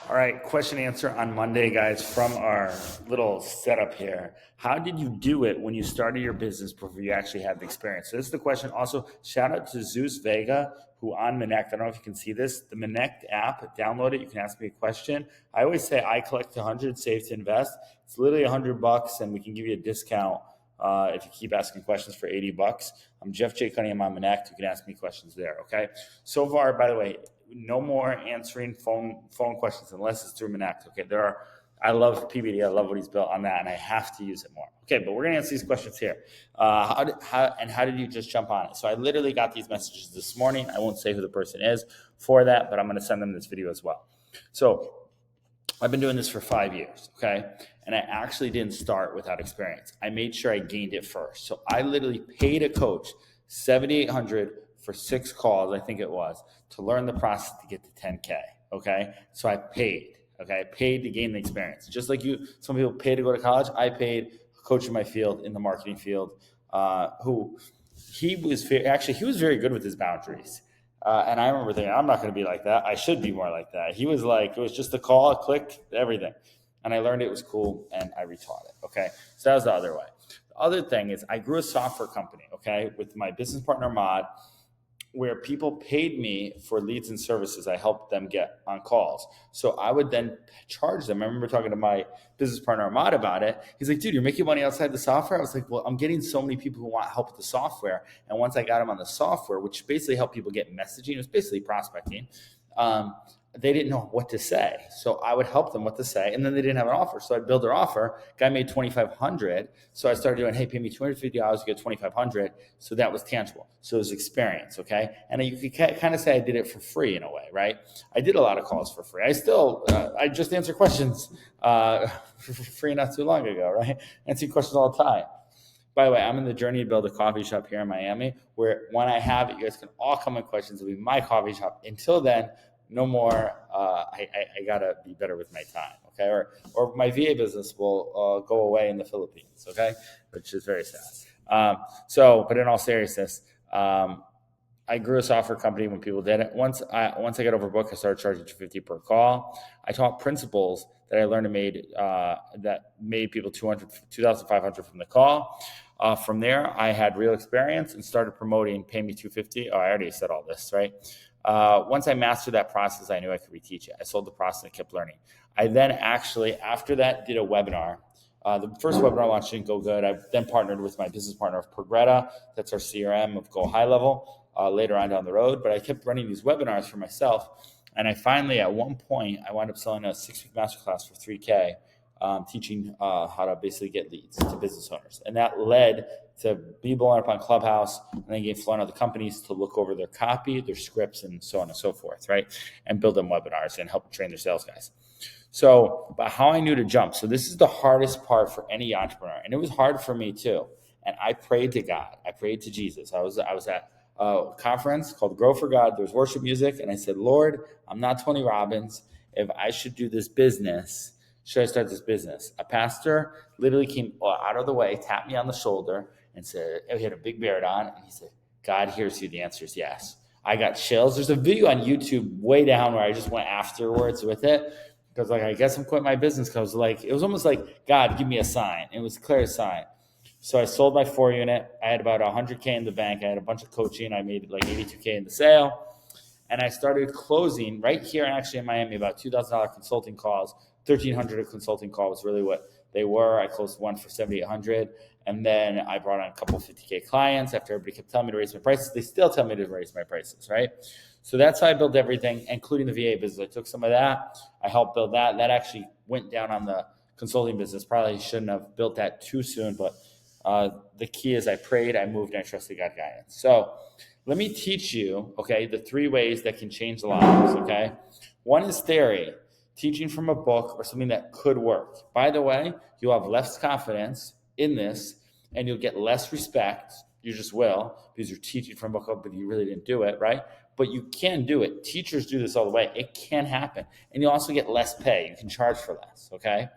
All right, question answer on Monday, guys, from our little setup here. How did you do it when you started your business before you actually had the experience? So this is the question. Also, shout out to Zeus Vega, who on Minect, I don't know if you can see this, the Minect app, download it. You can ask me a question. I always say I collect 100, save to invest. It's literally $100, and we can give you a discount if you keep asking questions for $80. I'm Jeff J. Cunningham on Minect. You can ask me questions there, okay? So far, by the way, no more answering phone questions unless it's through Minect. Okay, I love PBD. I love what he's built on that, and I have to use it more. Okay, but we're gonna answer these questions here. How did you just jump on it? So I literally got these messages this morning. I won't say who the person is for that, but I'm gonna send them this video as well. So I've been doing this for 5 years, okay? And I actually didn't start without experience. I made sure I gained it first. So I literally paid a coach $7,800 for 6 calls, I think it was, to learn the process to get to 10K, okay? So I paid, okay? I paid to gain the experience. Just like you, some people pay to go to college, I paid a coach in my field, in the marketing field, he was very good with his boundaries. And I remember thinking, I'm not going to be like that. I should be more like that. He was like, it was just a call, a click, everything. And I learned it was cool, and I retaught it, okay? So that was the other way. The other thing is I grew a software company, okay, with my business partner, Mod, where people paid me for leads and services I helped them get on calls. So I would then charge them. I remember talking to my business partner, Ahmad, about it. He's like, dude, you're making money outside the software? I was like, well, I'm getting so many people who want help with the software. And once I got them on the software, which basically helped people get messaging, it was basically prospecting, they didn't know what to say. So I would help them what to say, and then they didn't have an offer. So I'd build their offer. Guy made $2,500. So I started doing, hey, pay me $250 to get $2,500. So that was tangible. So it was experience, okay? And you could kind of say I did it for free in a way, right? I did a lot of calls for free. I just answer questions for free not too long ago, right? Answer questions all the time. By the way, I'm in the journey to build a coffee shop here in Miami, where when I have it, you guys can all come in questions. It'll be my coffee shop. Until then, no more. I gotta be better with my time, okay? Or my VA business will go away in the Philippines, okay? Which is very sad. But in all seriousness, I grew a software company when people did it. Once I got overbooked, I started charging $250 per call. I taught principles that I learned that made people $2,500 from the call. From there, I had real experience and started promoting pay me $250. Oh, I already said all this, right? Once I mastered that process, I knew I could reteach it. I sold the process and I kept learning. I then actually, after that, did a webinar. The first webinar launch didn't go good. I then partnered with my business partner of Progretta. That's our CRM of Go High Level later on down the road. But I kept running these webinars for myself. And I finally, at one point, I wound up selling a 6-week masterclass for $3K, teaching how to basically get leads to business owners. And that led to be blowing up on Clubhouse, and then getting flown other companies to look over their copy, their scripts, and so on and so forth, right? And build them webinars and help train their sales guys. So, but how I knew to jump. So this is the hardest part for any entrepreneur. And it was hard for me too. And I prayed to God. I prayed to Jesus. I was at a conference called Grow for God. There was worship music. And I said, Lord, I'm not Tony Robbins. If I should do this business, should I start this business? A pastor literally came out of the way, tapped me on the shoulder, and said, he had a big beard on, and he said, God hears you. The answer is yes. I got chills. There's a video on YouTube way down where I just went afterwards with it, because I guess I'm quitting my business, because it was almost like, God, give me a sign. It was a clear sign. So I sold my 4-unit. I had about $100K in the bank. I had a bunch of coaching. I made like $82K in the sale. And I started closing right here, actually in Miami, about $2,000 consulting calls. 1,300 of consulting calls was really what they were. I closed one for 7,800. And then I brought on a couple of 50K clients. After everybody kept telling me to raise my prices, they still tell me to raise my prices, right? So that's how I built everything, including the VA business. I took some of that. I helped build that. That actually went down on the consulting business. Probably shouldn't have built that too soon, but the key is I prayed, I moved, and I trusted God guidance. So let me teach you, okay, the 3 ways that can change lives, okay? One is theory, teaching from a book or something that could work. By the way, you'll have less confidence in this, and you'll get less respect. You just will, because you're teaching from a book, but you really didn't do it, right? But you can do it. Teachers do this all the way. It can happen. And you also get less pay. You can charge for less, okay?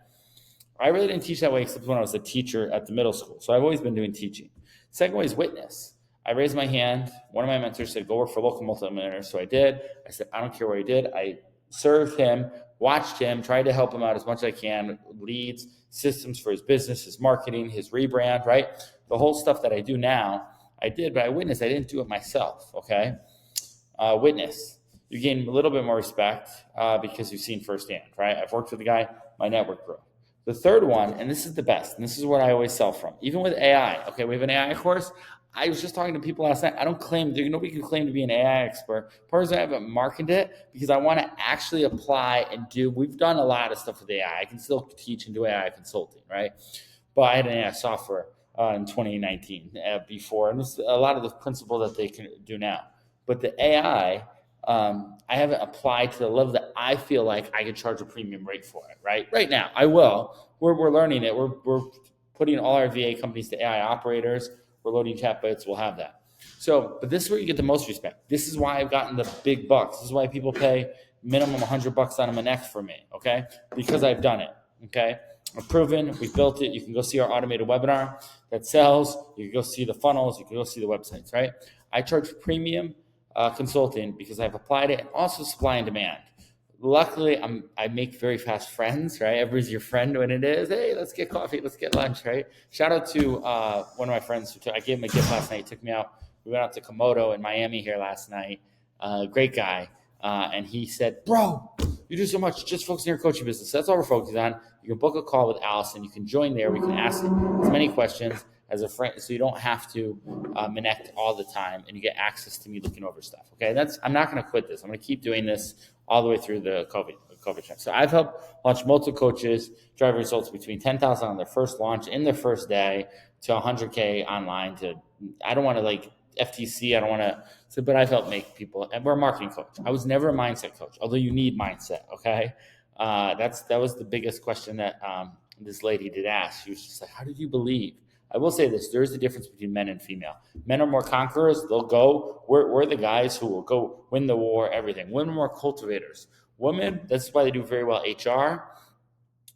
I really didn't teach that way except when I was a teacher at the middle school. So I've always been doing teaching. Second way is witness. I raised my hand. One of my mentors said, go work for local multimillionaires. So I did. I said, I don't care what he did. I served him watched him, tried to help him out as much as I can, leads, systems for his business, his marketing, his rebrand, right? The whole stuff that I do now, I did, but I witnessed. I didn't do it myself, okay? Witness. You gain a little bit more respect because you've seen firsthand, right? I've worked with a guy, my network grew. The third one, and this is the best, and this is what I always sell from, even with AI. Okay, we have an AI course. I was just talking to people last night. I don't claim, nobody can claim to be an AI expert. Part of I haven't marketed it because I want to actually apply and do. We've done a lot of stuff with AI. I can still teach and do AI consulting, right? But I had an AI software in 2019 before, and this is a lot of the principle that they can do now. But the AI, I haven't applied to the level that I feel like I could charge a premium rate for it, right? Right now, I will. We're learning it. We're putting all our VA companies to AI operators. We're loading chatbots. We'll have that. So, but this is where you get the most respect. This is why I've gotten the big bucks. This is why people pay minimum $100 on a next for me, okay? Because I've done it, okay? I've proven, we've built it. You can go see our automated webinar that sells. You can go see the funnels. You can go see the websites, right? I charge premium consulting because I've applied it, and also supply and demand. Luckily, I make very fast friends, right? Everybody's your friend when it is. Hey, let's get coffee, let's get lunch, right? Shout out to one of my friends. I gave him a gift last night. He took me out. We went out to Komodo in Miami here last night. Great guy. And he said, bro, you do so much. Just focus on your coaching business. So that's all we're focused on. You can book a call with Allison. You can join there. We can ask as many questions as a friend, so you don't have to connect all the time, and you get access to me looking over stuff. Okay, I'm not going to quit this. I'm going to keep doing this all the way through the COVID time. So I've helped launch multiple coaches drive results between 10,000 on their first launch in their first day to 100K online. I don't want to like FTC. I don't want to. So, but I've helped make people. And we're a marketing coach. I was never a mindset coach, although you need mindset. Okay, that was the biggest question that this lady did ask. She was just like, "How did you believe?" I will say this, there is a difference between men and female. Men are more conquerors. They'll go. We're the guys who will go win the war, everything. Women are more cultivators. Women, that's why they do very well HR,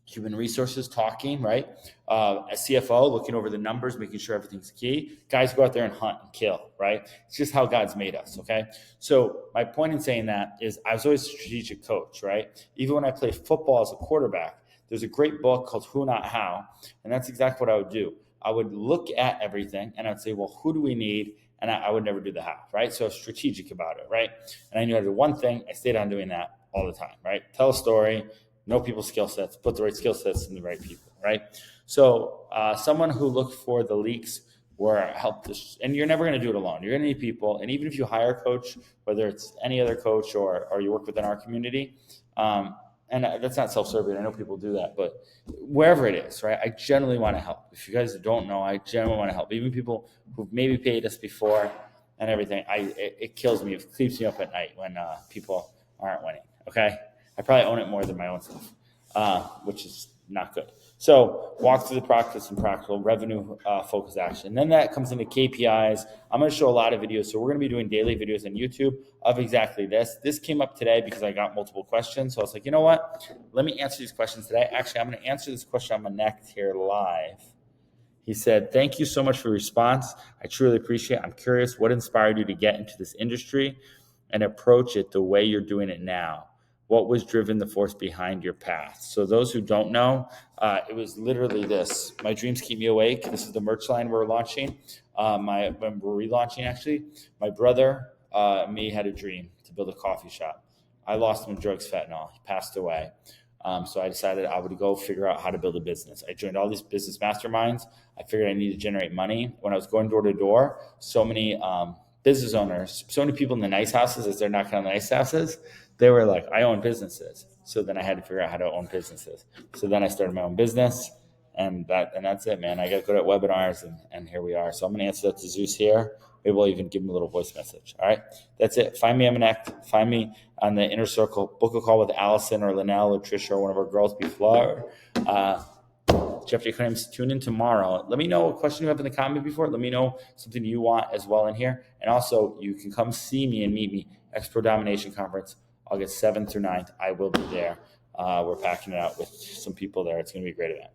human resources, talking, right? A CFO, looking over the numbers, making sure everything's key. Guys go out there and hunt and kill, right? It's just how God's made us, okay? So my point in saying that is I was always a strategic coach, right? Even when I played football as a quarterback, there's a great book called Who Not How, and that's exactly what I would do. I would look at everything and I'd say, well, who do we need? And I would never do the how, right? So I was strategic about it, right? And I knew how to do one thing. I stayed on doing that all the time, right? Tell a story, know people's skill sets, put the right skill sets in the right people, right? So someone who looked for the leaks where help this, and you're never going to do it alone. You're going to need people. And even if you hire a coach, whether it's any other coach or you work within our community, and that's not self-serving. I know people do that, but wherever it is, right? I generally want to help. If you guys don't know, I generally want to help. Even people who've maybe paid us before and everything, it kills me. It keeps me up at night when people aren't winning, okay? I probably own it more than my own stuff, which is not good. So walk through the practice and practical revenue focused action. Then that comes into KPIs. I'm going to show a lot of videos. So we're going to be doing daily videos on YouTube of exactly this. This came up today because I got multiple questions. So I was like, you know what? Let me answer these questions today. Actually, I'm going to answer this question on my neck here live. He said, thank you so much for your response. I truly appreciate it. I'm curious, what inspired you to get into this industry and approach it the way you're doing it now? What was driven the force behind your path? So those who don't know, it was literally this. My dreams keep me awake. This is the merch line we're launching. When we're relaunching, actually. My brother and me had a dream to build a coffee shop. I lost him to drugs, fentanyl. He passed away. So I decided I would go figure out how to build a business. I joined all these business masterminds. I figured I needed to generate money. When I was going door to door, so many business owners, so many people in the nice houses, as they're knocking on the nice houses, they were like, I own businesses. So then I had to figure out how to own businesses. So then I started my own business, and that's it, man. I got good at webinars, and here we are. So I'm going to answer that to Zeus here. Maybe we'll even give him a little voice message. All right. That's it. Find me on Connect. Find me on the Inner Circle. Book a call with Allison or Linnell or Trisha or one of our girls before. Jeffrey Claims, tune in tomorrow. Let me know what question you have in the comment before. Let me know something you want as well in here. And also, you can come see me and meet me. Xpro Domination Conference, August 7th through 9th. I will be there. We're packing it out with some people there. It's going to be a great event.